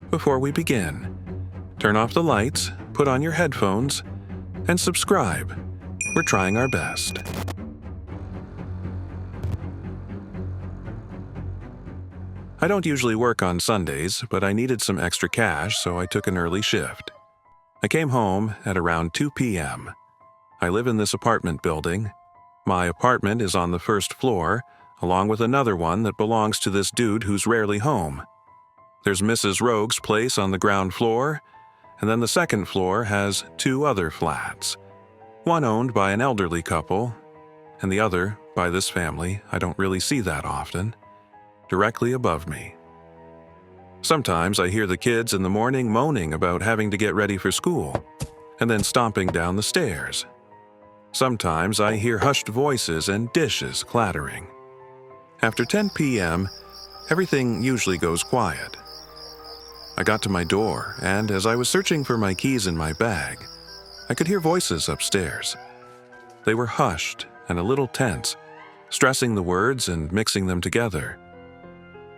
before we begin, turn off the lights, put on your headphones, and subscribe. We're trying our best. I don't usually work on Sundays, but I needed some extra cash, so I took an early shift. I came home at around 2 p.m. I live in this apartment building. My apartment is on the first floor, along with another one that belongs to this dude who's rarely home. There's Mrs. Rogue's place on the ground floor, and then the second floor has 2 other flats. One owned by an elderly couple, and the other by this family I don't really see that often, directly above me. Sometimes I hear the kids in the morning moaning about having to get ready for school, and then stomping down the stairs. Sometimes I hear hushed voices and dishes clattering. After 10 p.m., everything usually goes quiet. I got to my door, and as I was searching for my keys in my bag, I could hear voices upstairs. They were hushed and a little tense, stressing the words and mixing them together.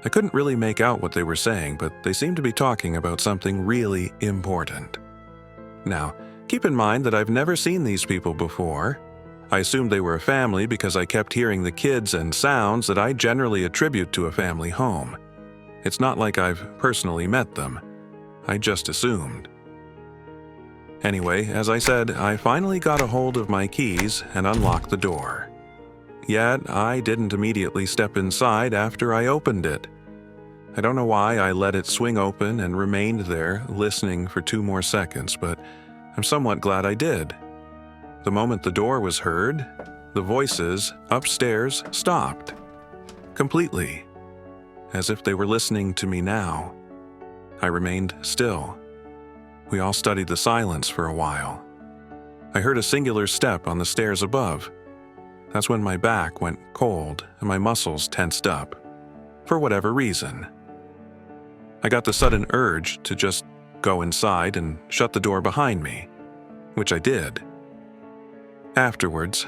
I couldn't really make out what they were saying, but they seemed to be talking about something really important. Now, keep in mind that I've never seen these people before. I assumed they were a family because I kept hearing the kids and sounds that I generally attribute to a family home. It's not like I've personally met them. I just assumed. Anyway, as I said, I finally got a hold of my keys and unlocked the door. Yet, I didn't immediately step inside after I opened it. I don't know why I let it swing open and remained there, listening for 2 more seconds, but I'm somewhat glad I did. The moment the door was heard, the voices upstairs stopped. Completely. As if they were listening to me now. I remained still. We all studied the silence for a while. I heard a singular step on the stairs above. That's when my back went cold and my muscles tensed up, for whatever reason. I got the sudden urge to just go inside and shut the door behind me, which I did. Afterwards,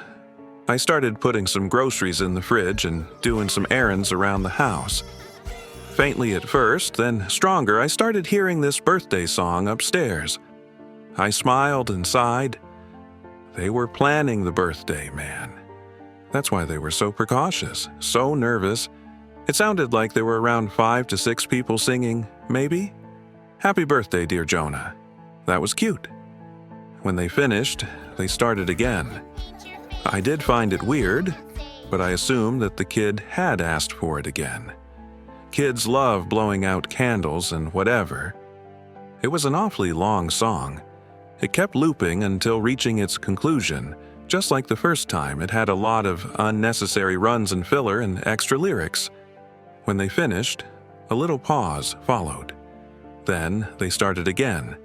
I started putting some groceries in the fridge and doing some errands around the house. Faintly at first, then stronger, I started hearing this birthday song upstairs. I smiled and sighed. They were planning the birthday, man. That's why they were so precautious, so nervous. It sounded like there were around 5 to 6 people singing, maybe? Happy birthday, dear Jonah. That was cute. When they finished, they started again. I did find it weird, but I assumed that the kid had asked for it again. Kids love blowing out candles and whatever. It was an awfully long song. It kept looping until reaching its conclusion. Just like the first time, it had a lot of unnecessary runs and filler and extra lyrics. When they finished, a little pause followed. Then they started again,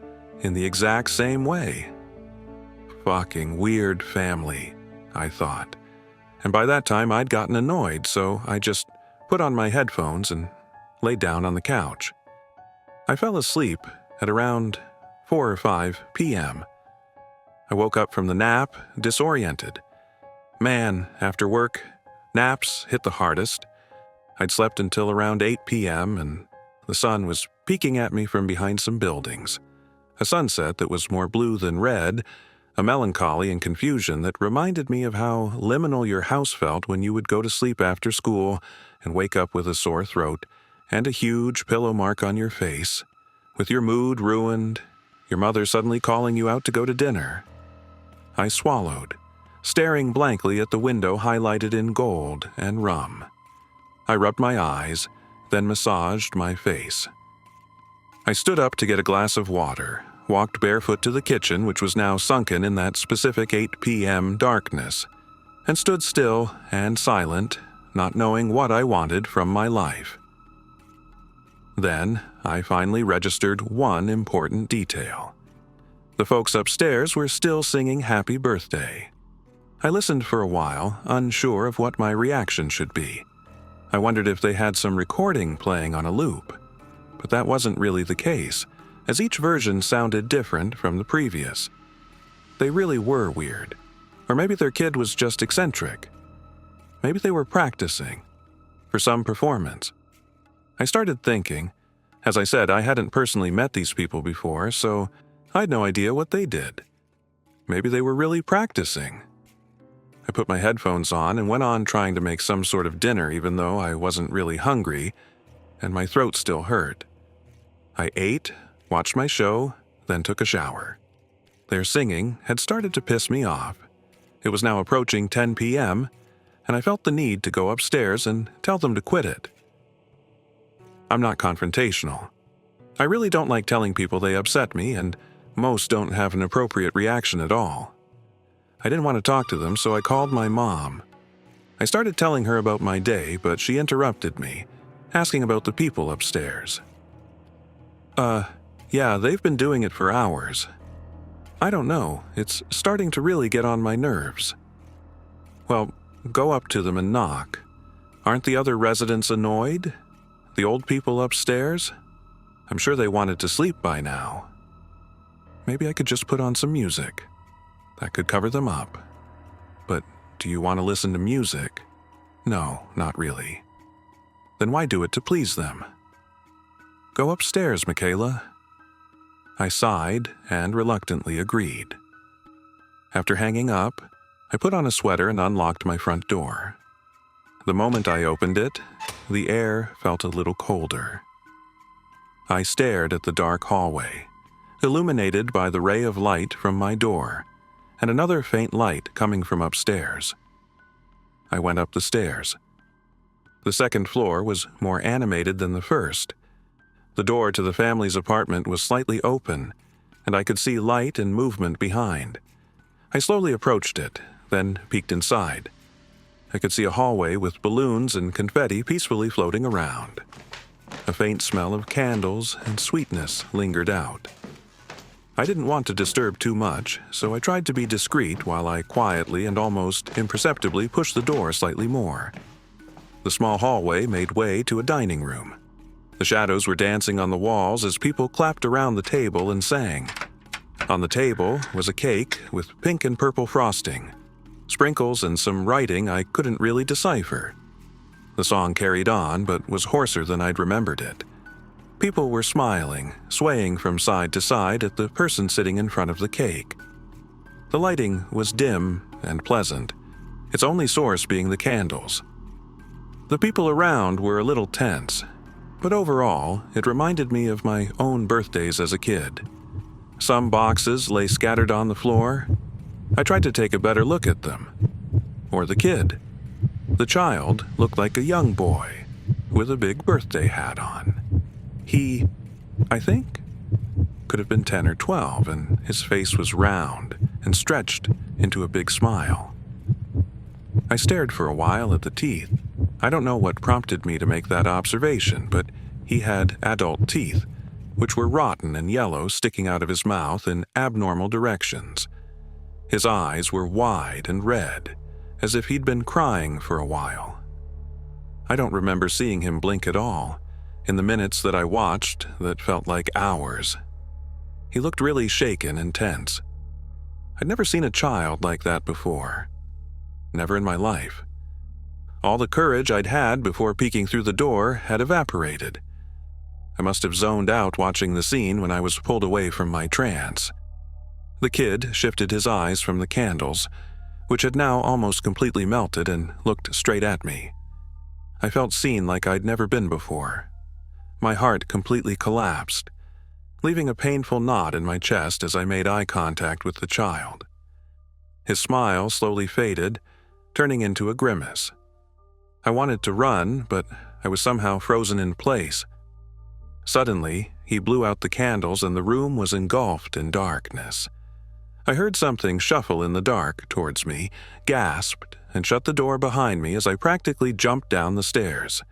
in the exact same way. Fucking weird family, I thought. And by that time I'd gotten annoyed, so I just put on my headphones and laid down on the couch. I fell asleep at around 4 or 5 p.m. I woke up from the nap, disoriented. Man, after work, naps hit the hardest. I'd slept until around 8 p.m., and the sun was peeking at me from behind some buildings. A sunset that was more blue than red, a melancholy and confusion that reminded me of how liminal your house felt when you would go to sleep after school and wake up with a sore throat and a huge pillow mark on your face, with your mood ruined, your mother suddenly calling you out to go to dinner. I swallowed, staring blankly at the window highlighted in gold and rum. I rubbed my eyes, then massaged my face. I stood up to get a glass of water, walked barefoot to the kitchen, which was now sunken in that specific 8 p.m. darkness, and stood still and silent, not knowing what I wanted from my life. Then, I finally registered one important detail. The folks upstairs were still singing Happy Birthday. I listened for a while, unsure of what my reaction should be. I wondered if they had some recording playing on a loop. But that wasn't really the case, as each version sounded different from the previous. They really were weird. Or maybe their kid was just eccentric. Maybe they were practicing for some performance. I started thinking, As I said, I hadn't personally met these people before, so I had no idea what they did. Maybe they were really practicing. I put my headphones on and went on trying to make some sort of dinner even though I wasn't really hungry and my throat still hurt. I ate, watched my show, then took a shower. Their singing had started to piss me off. It was now approaching 10 p.m., and I felt the need to go upstairs and tell them to quit it. I'm not confrontational. I really don't like telling people they upset me, and most don't have an appropriate reaction at all. I didn't want to talk to them, so I called my mom. I started telling her about my day, but she interrupted me, asking about the people upstairs. Yeah, they've been doing it for hours. I don't know, it's starting to really get on my nerves. Well, go up to them and knock. Aren't the other residents annoyed? The old people upstairs? I'm sure they wanted to sleep by now. Maybe I could just put on some music. That could cover them up. But do you want to listen to music? No, not really. Then why do it to please them? Go upstairs, Michaela. I sighed and reluctantly agreed. After hanging up, I put on a sweater and unlocked my front door. The moment I opened it, the air felt a little colder. I stared at the dark hallway, illuminated by the ray of light from my door, and another faint light coming from upstairs. I went up the stairs. The second floor was more animated than the first. The door to the family's apartment was slightly open, and I could see light and movement behind. I slowly approached it, then peeked inside. I could see a hallway with balloons and confetti peacefully floating around. A faint smell of candles and sweetness lingered out. I didn't want to disturb too much, so I tried to be discreet while I quietly and almost imperceptibly pushed the door slightly more. The small hallway made way to a dining room. The shadows were dancing on the walls as people clapped around the table and sang. On the table was a cake with pink and purple frosting, sprinkles and some writing I couldn't really decipher. The song carried on, but was hoarser than I'd remembered it. People were smiling, swaying from side to side at the person sitting in front of the cake. The lighting was dim and pleasant, its only source being the candles. The people around were a little tense, but overall, it reminded me of my own birthdays as a kid. Some boxes lay scattered on the floor. I tried to take a better look at them. Or the kid. The child looked like a young boy, with a big birthday hat on. He, I think, could have been 10 or 12, and his face was round and stretched into a big smile. I stared for a while at the teeth. I don't know what prompted me to make that observation, but he had adult teeth, which were rotten and yellow, sticking out of his mouth in abnormal directions. His eyes were wide and red, as if he'd been crying for a while. I don't remember seeing him blink at all, in the minutes that I watched that felt like hours. He looked really shaken and tense. I'd never seen a child like that before. Never in my life. All the courage I'd had before peeking through the door had evaporated. I must have zoned out watching the scene when I was pulled away from my trance. The kid shifted his eyes from the candles, which had now almost completely melted, and looked straight at me. I felt seen like I'd never been before. My heart completely collapsed, leaving a painful knot in my chest as I made eye contact with the child. His smile slowly faded, turning into a grimace. I wanted to run, but I was somehow frozen in place. Suddenly, he blew out the candles and the room was engulfed in darkness. I heard something shuffle in the dark towards me, gasped, and shut the door behind me as I practically jumped down the stairs.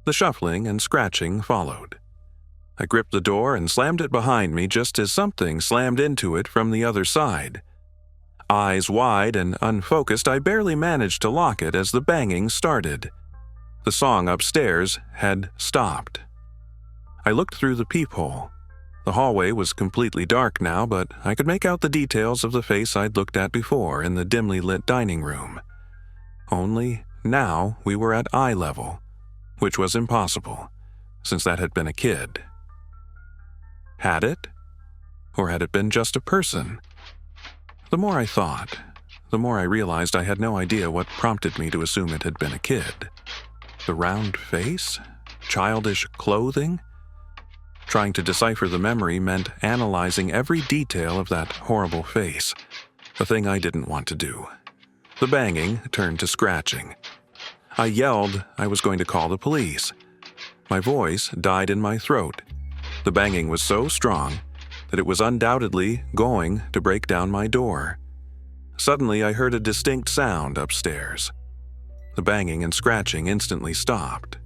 The shuffling and scratching followed. I gripped the door and slammed it behind me just as something slammed into it from the other side. Eyes wide and unfocused, I barely managed to lock it as the banging started. The song upstairs had stopped. I looked through the peephole. The hallway was completely dark now, but I could make out the details of the face I'd looked at before in the dimly lit dining room. Only now we were at eye level, which was impossible, since that had been a kid. Had it? Or had it been just a person? The more I thought, the more I realized I had no idea what prompted me to assume it had been a kid. The round face? Childish clothing? Trying to decipher the memory meant analyzing every detail of that horrible face, a thing I didn't want to do. The banging turned to scratching. I yelled I was going to call the police. My voice died in my throat. The banging was so strong that it was undoubtedly going to break down my door. Suddenly, I heard a distinct sound upstairs. The banging and scratching instantly stopped.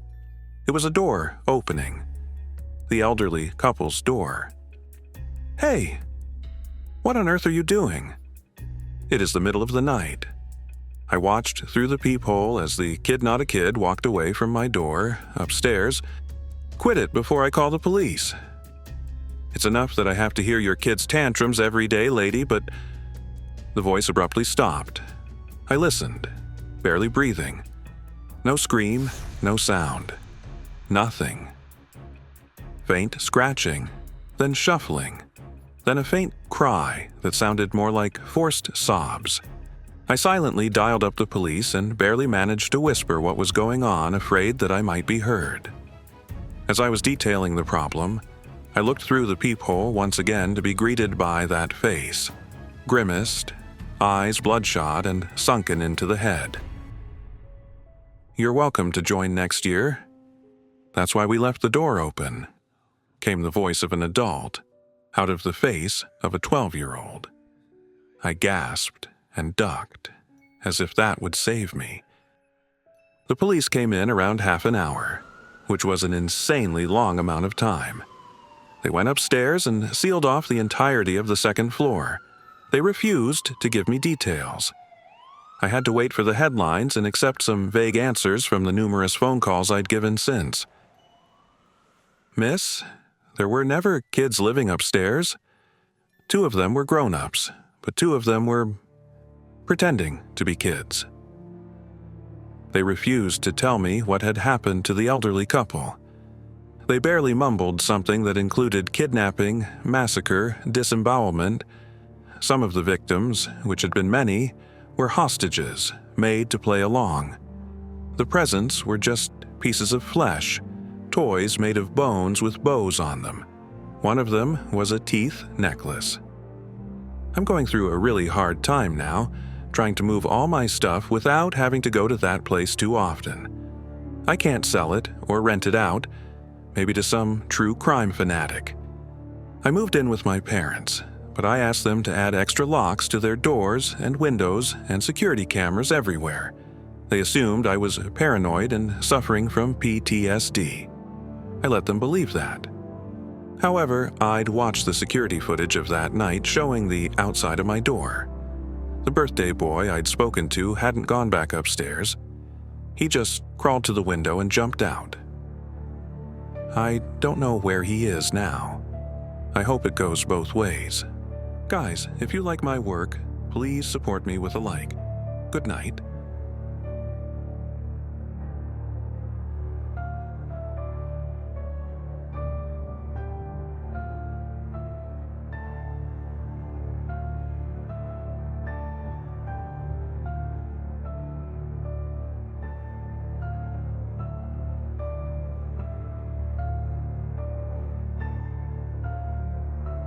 It was a door opening. The elderly couple's door. "Hey! What on earth are you doing?" It is the middle of the night. I watched through the peephole as the kid not a kid walked away from my door, upstairs. "Quit it before I call the police. It's enough that I have to hear your kid's tantrums every day, lady, but..." The voice abruptly stopped. I listened, barely breathing. No scream, no sound. Nothing. Faint scratching, then shuffling, then a faint cry that sounded more like forced sobs. I silently dialed up the police and barely managed to whisper what was going on, afraid that I might be heard. As I was detailing the problem, I looked through the peephole once again to be greeted by that face, grimaced, eyes bloodshot and sunken into the head. "You're welcome to join next year. That's why we left the door open," came the voice of an adult, out of the face of a 12-year-old. I gasped and ducked, as if that would save me. The police came in around half an hour, which was an insanely long amount of time. They went upstairs and sealed off the entirety of the second floor. They refused to give me details. I had to wait for the headlines and accept some vague answers from the numerous phone calls I'd given since. "Miss, there were never kids living upstairs. 2 of them were grown-ups, but 2 of them were pretending to be kids." They refused to tell me what had happened to the elderly couple. They barely mumbled something that included kidnapping, massacre, disembowelment. Some of the victims, which had been many, were hostages, made to play along. The presents were just pieces of flesh, toys made of bones with bows on them. One of them was a teeth necklace. I'm going through a really hard time now, trying to move all my stuff without having to go to that place too often. I can't sell it or rent it out, maybe to some true crime fanatic. I moved in with my parents, but I asked them to add extra locks to their doors and windows and security cameras everywhere. They assumed I was paranoid and suffering from PTSD. I let them believe that. However, I'd watched the security footage of that night showing the outside of my door. The birthday boy I'd spoken to hadn't gone back upstairs. He just crawled to the window and jumped out. I don't know where he is now. I hope it goes both ways. Guys, if you like my work, please support me with a like. Good night.